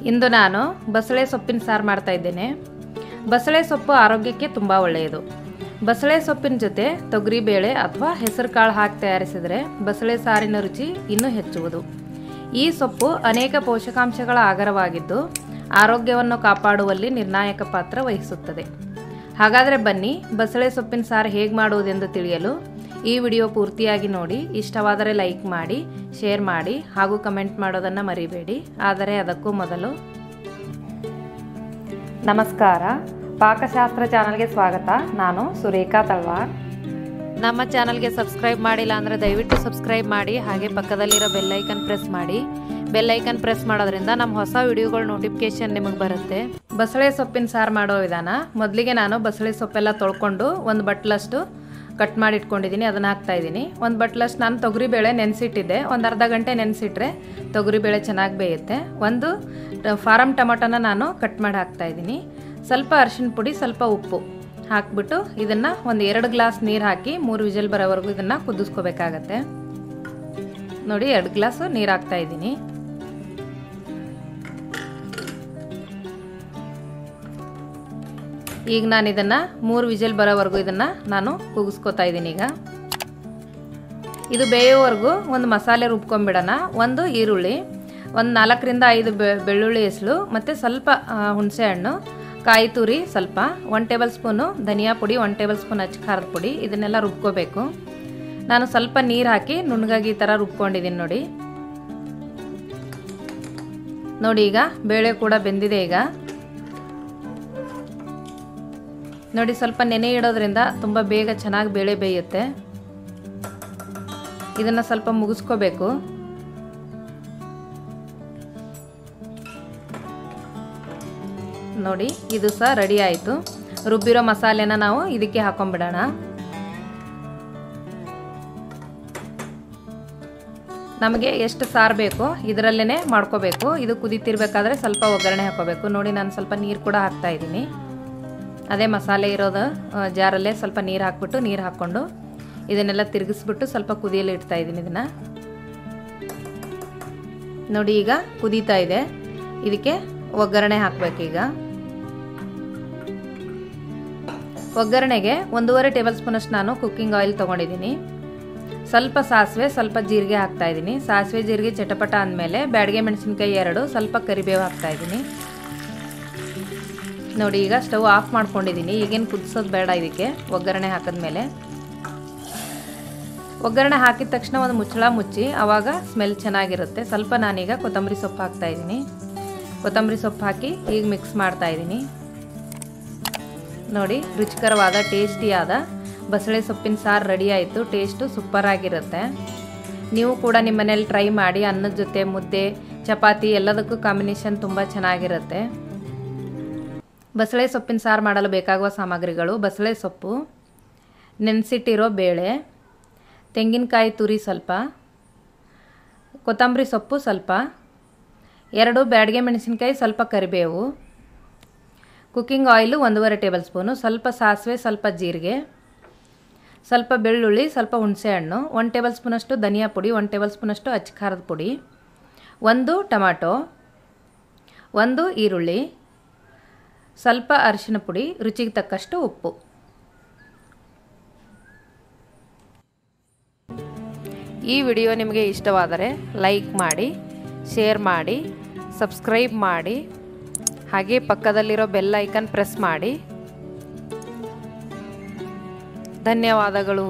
ಇಂದು ನಾನು ಬಸಳೆ ಸೊಪ್ಪಿನ ಸಾರು ಮಾಡ್ತಾ ಇದ್ದೇನೆ. ಬಸಳೆ ಸೊಪ್ಪು ಆರೋಗ್ಯಕ್ಕೆ ತುಂಬ ಒಳ್ಳೆಯದು. ಬಸಳೆ ಸೊಪ್ಪಿನ ಜೊತೆ ತೊಗರಿ ಬೇಳೆ ಅಥವಾ ಹೆಸರು ಕಾಳು ಹಾಕಿ ತಯಾರಿಸಿದರೆ ಬಸಳೆ ಸಾರಿನ ರುಚಿ ಇನ್ನೂ ಹೆಚ್ಚುವುದು. ಈ ಸೊಪ್ಪು ಅನೇಕ ಪೋಷಕಾಂಶಗಳ ಆಗರವಾಗಿದ್ದು ಆರೋಗ್ಯವನ್ನು ಕಾಪಾಡುವಲ್ಲಿ ನಿರ್ಣಾಯಕ ಪಾತ್ರ ವಹಿಸುತ್ತದೆ. ಹಾಗಾದರೆ ಬನ್ನಿ ಬಸಳೆ ಸೊಪ್ಪಿನ ಸಾರು ಹೇಗೆ ಮಾಡುವುದೆಂದು ತಿಳಿಯಲು ಈ ವಿಡಿಯೋ ಪೂರ್ತಿಯಾಗಿ ನೋಡಿ. ಇಷ್ಟವಾದರೆ ಲೈಕ್ ಮಾಡಿ, ಶೇರ್ ಮಾಡಿ ಹಾಗೂ ಕಮೆಂಟ್ ಮಾಡೋದನ್ನು ಮರಿಬೇಡಿ. ಆದರೆ ಅದಕ್ಕೂ ಮೊದಲು ನಮಸ್ಕಾರ, ಪಾಕಶಾಸ್ತ್ರ ಚಾನಲ್ಗೆ ಸ್ವಾಗತ. ನಾನು ಸುರೇಖಾ ತಳವಾರ್. ನಮ್ಮ ಚಾನಲ್ಗೆ ಸಬ್ಸ್ಕ್ರೈಬ್ ಮಾಡಿಲ್ಲ ಅಂದರೆ ದಯವಿಟ್ಟು ಸಬ್ಸ್ಕ್ರೈಬ್ ಮಾಡಿ, ಹಾಗೆ ಪಕ್ಕದಲ್ಲಿರೋ ಬೆಲ್ಲೈಕನ್ ಪ್ರೆಸ್ ಮಾಡಿ. ಬೆಲ್ಲೈಕನ್ ಪ್ರೆಸ್ ಮಾಡೋದ್ರಿಂದ ನಮ್ಮ ಹೊಸ ವಿಡಿಯೋಗಳ ನೋಟಿಫಿಕೇಶನ್ ನಿಮಗೆ ಬರುತ್ತೆ. ಬಸಳೆ ಸೊಪ್ಪಿನ ಸಾರು ಮಾಡೋ ವಿಧಾನ. ಮೊದಲಿಗೆ ನಾನು ಬಸಳೆ ಸೊಪ್ಪೆಲ್ಲ ತೊಳ್ಕೊಂಡು ಒಂದು ಬಟ್ಲಷ್ಟು ಕಟ್ ಮಾಡಿ ಇಟ್ಕೊಂಡಿದ್ದೀನಿ, ಅದನ್ನು ಹಾಕ್ತಾಯಿದ್ದೀನಿ. ಒಂದು ಬಟ್ಲಷ್ಟು ನಾನು ತೊಗರಿಬೇಳೆ ನೆನೆಸಿಟ್ಟಿದ್ದೆ. ಒಂದು ಅರ್ಧ ಗಂಟೆ ನೆನೆಸಿಟ್ರೆ ತೊಗರಿಬೇಳೆ ಚೆನ್ನಾಗಿ ಬೇಯುತ್ತೆ. ಒಂದು ಫಾರಮ್ ಟೊಮೊಟೊನ ನಾನು ಕಟ್ ಮಾಡಿ ಹಾಕ್ತಾಯಿದ್ದೀನಿ. ಸ್ವಲ್ಪ ಅರಿಶಿನ ಪುಡಿ, ಸ್ವಲ್ಪ ಉಪ್ಪು ಹಾಕ್ಬಿಟ್ಟು ಇದನ್ನು ಒಂದು 2 ಗ್ಲಾಸ್ ನೀರು ಹಾಕಿ 3 ವಿಜಿಲ್ ಬರೋವರೆಗೂ ಇದನ್ನು ಕುದಿಸ್ಕೋಬೇಕಾಗತ್ತೆ. ನೋಡಿ, 2 ಗ್ಲಾಸ್ ನೀರು ಹಾಕ್ತಾಯಿದ್ದೀನಿ. ಈಗ ನಾನು ಇದನ್ನು 3 ವಿಜಿಲ್ ಬರೋವರೆಗೂ ಇದನ್ನು ನಾನು ಕೂಗಿಸ್ಕೊತಾ ಇದ್ದೀನಿ. ಈಗ ಇದು ಬೇಯೋವರೆಗೂ ಒಂದು ಮಸಾಲೆ ರುಬ್ಕೊಂಡ್ಬಿಡೋಣ. ಒಂದು ಈರುಳ್ಳಿ, ಒಂದು 4ರಿಂದ 5 ಬೆಳ್ಳುಳ್ಳಿ ಹೆಸಳು, ಮತ್ತು ಸ್ವಲ್ಪ ಹುಣಸೆ ಹಣ್ಣು, ಕಾಯಿ ತುರಿ ಸ್ವಲ್ಪ, 1 ಟೇಬಲ್ ಸ್ಪೂನು ಧನಿಯಾ ಪುಡಿ, 1 ಟೇಬಲ್ ಸ್ಪೂನ್ ಅಚ್ಚ ಖಾರದ ಪುಡಿ, ಇದನ್ನೆಲ್ಲ ರುಬ್ಕೋಬೇಕು. ನಾನು ಸ್ವಲ್ಪ ನೀರು ಹಾಕಿ ನುಣ್ಣಗಾಗಿ ಈ ಥರ ರುಬ್ಕೊಂಡಿದ್ದೀನಿ. ನೋಡಿ ಈಗ ಬೇಳೆ ಕೂಡ ಬೆಂದಿದೆ. ಈಗ ನೋಡಿ, ಸ್ವಲ್ಪ ನೆನೆ ಇಡೋದ್ರಿಂದ ತುಂಬ ಬೇಗ ಚೆನ್ನಾಗಿ ಬೇಳೆ ಬೇಯುತ್ತೆ. ಇದನ್ನು ಸ್ವಲ್ಪ ಮುಗಿಸ್ಕೋಬೇಕು. ನೋಡಿ, ಇದು ಸಹ ರೆಡಿ ಆಯಿತು. ರುಬ್ಬಿರೋ ಮಸಾಲೆನ ನಾವು ಇದಕ್ಕೆ ಹಾಕೊಂಡ್ಬಿಡೋಣ. ನಮಗೆ ಎಷ್ಟು ಸಾರು ಬೇಕೋ ಇದರಲ್ಲೇ ಮಾಡ್ಕೋಬೇಕು. ಇದು ಕುದೀತಿರ್ಬೇಕಾದ್ರೆ ಸ್ವಲ್ಪ ಒಗ್ಗರಣೆ ಹಾಕೋಬೇಕು. ನೋಡಿ, ನಾನು ಸ್ವಲ್ಪ ನೀರು ಕೂಡ ಹಾಕ್ತಾ ಇದ್ದೀನಿ. ಅದೇ ಮಸಾಲೆ ಇರೋದು ಜಾರಲ್ಲೇ ಸ್ವಲ್ಪ ನೀರು ಹಾಕ್ಬಿಟ್ಟು, ನೀರು ಹಾಕ್ಕೊಂಡು ಇದನ್ನೆಲ್ಲ ತಿರುಗಿಸ್ಬಿಟ್ಟು ಸ್ವಲ್ಪ ಕುದಿಯಲು ಇಡ್ತಾ ಇದ್ದೀನಿ. ಇದನ್ನು ನೋಡಿ, ಈಗ ಕುದೀತಾ ಇದೆ. ಇದಕ್ಕೆ ಒಗ್ಗರಣೆ ಹಾಕಬೇಕೀಗ. ಒಗ್ಗರಣೆಗೆ 1.5 ಟೇಬಲ್ ಸ್ಪೂನಷ್ಟು ನಾನು ಕುಕ್ಕಿಂಗ್ ಆಯಿಲ್ ತೊಗೊಂಡಿದ್ದೀನಿ. ಸ್ವಲ್ಪ ಸಾಸಿವೆ, ಸ್ವಲ್ಪ ಜೀರಿಗೆ ಹಾಕ್ತಾ ಇದ್ದೀನಿ. ಸಾಸಿವೆ ಜೀರಿಗೆ ಚಟಪಟ ಅಂದಮೇಲೆ ಬ್ಯಾಡಗೆ ಮೆಣಸಿನ್ಕಾಯಿ 2, ಸ್ವಲ್ಪ ಕರಿಬೇವು ಹಾಕ್ತಾ ಇದ್ದೀನಿ. ನೋಡಿ, ಈಗ ಸ್ಟವ್ ಆಫ್ ಮಾಡ್ಕೊಂಡಿದ್ದೀನಿ. ಈಗೇನು ಕುದಿಸೋದು ಬೇಡ. ಇದಕ್ಕೆ ಒಗ್ಗರಣೆ ಹಾಕಿದ್ಮೇಲೆ ಒಗ್ಗರಣೆ ಹಾಕಿದ ತಕ್ಷಣ ಒಂದು ಮುಚ್ಚಳ ಮುಚ್ಚಿ, ಆವಾಗ ಸ್ಮೆಲ್ ಚೆನ್ನಾಗಿರುತ್ತೆ. ಸ್ವಲ್ಪ ನಾನೀಗ ಕೊತ್ತಂಬರಿ ಸೊಪ್ಪು ಹಾಕ್ತಾ ಇದ್ದೀನಿ. ಕೊತ್ತಂಬರಿ ಸೊಪ್ಪು ಹಾಕಿ ಈಗ ಮಿಕ್ಸ್ ಮಾಡ್ತಾ ಇದ್ದೀನಿ. ನೋಡಿ, ರುಚಿಕರವಾದ ಟೇಸ್ಟಿಯಾದ ಬಸಳೆ ಸೊಪ್ಪಿನ ಸಾರು ರೆಡಿ ಆಯಿತು. ಟೇಸ್ಟು ಸೂಪರ್ ಆಗಿರುತ್ತೆ. ನೀವು ಕೂಡ ನಿಮ್ಮ ಮನೇಲಿ ಟ್ರೈ ಮಾಡಿ. ಅನ್ನದ ಜೊತೆ ಮುದ್ದೆ, ಚಪಾತಿ ಎಲ್ಲದಕ್ಕೂ ಕಾಂಬಿನೇಷನ್ ತುಂಬ ಚೆನ್ನಾಗಿರುತ್ತೆ. ಬಸಳೆ ಸೊಪ್ಪಿನ ಸಾರು ಮಾಡಲು ಬೇಕಾಗುವ ಸಾಮಗ್ರಿಗಳು: ಬಸಳೆ ಸೊಪ್ಪು, ನೆನೆಸಿಟ್ಟಿರೋ ಬೇಳೆ, ತೆಂಗಿನಕಾಯಿ ತುರಿ ಸ್ವಲ್ಪ, ಕೊತ್ತಂಬರಿ ಸೊಪ್ಪು ಸ್ವಲ್ಪ, 2 ಬ್ಯಾಡಗೆ ಮೆಣಸಿನ್ಕಾಯಿ, ಸ್ವಲ್ಪ ಕರಿಬೇವು, ಕುಕ್ಕಿಂಗ್ ಆಯಿಲು 1.5 ಟೇಬಲ್ ಸ್ಪೂನು, ಸ್ವಲ್ಪ ಸಾಸಿವೆ, ಸ್ವಲ್ಪ ಜೀರಿಗೆ, ಸ್ವಲ್ಪ ಬೆಳ್ಳುಳ್ಳಿ, ಸ್ವಲ್ಪ ಹುಣಸೆ ಹಣ್ಣು, 1 ಟೇಬಲ್ ಸ್ಪೂನಷ್ಟು ಧನಿಯಾ ಪುಡಿ, 1 ಟೇಬಲ್ ಸ್ಪೂನಷ್ಟು ಅಚ್ಚ ಖಾರದ ಪುಡಿ, 1 ಟೊಮ್ಯಾಟೊ, 1 ಈರುಳ್ಳಿ, ಸ್ವಲ್ಪ ಅರಿಶಿನ ಪುಡಿ, ರುಚಿಗೆ ತಕ್ಕಷ್ಟು ಉಪ್ಪು. ಈ ವಿಡಿಯೋ ನಿಮಗೆ ಇಷ್ಟವಾದರೆ ಲೈಕ್ ಮಾಡಿ, ಶೇರ್ ಮಾಡಿ, ಸಬ್ಸ್ಕ್ರೈಬ್ ಮಾಡಿ, ಹಾಗೆ ಪಕ್ಕದಲ್ಲಿರೋ ಬೆಲ್ ಐಕನ್ ಪ್ರೆಸ್ ಮಾಡಿ. ಧನ್ಯವಾದಗಳು.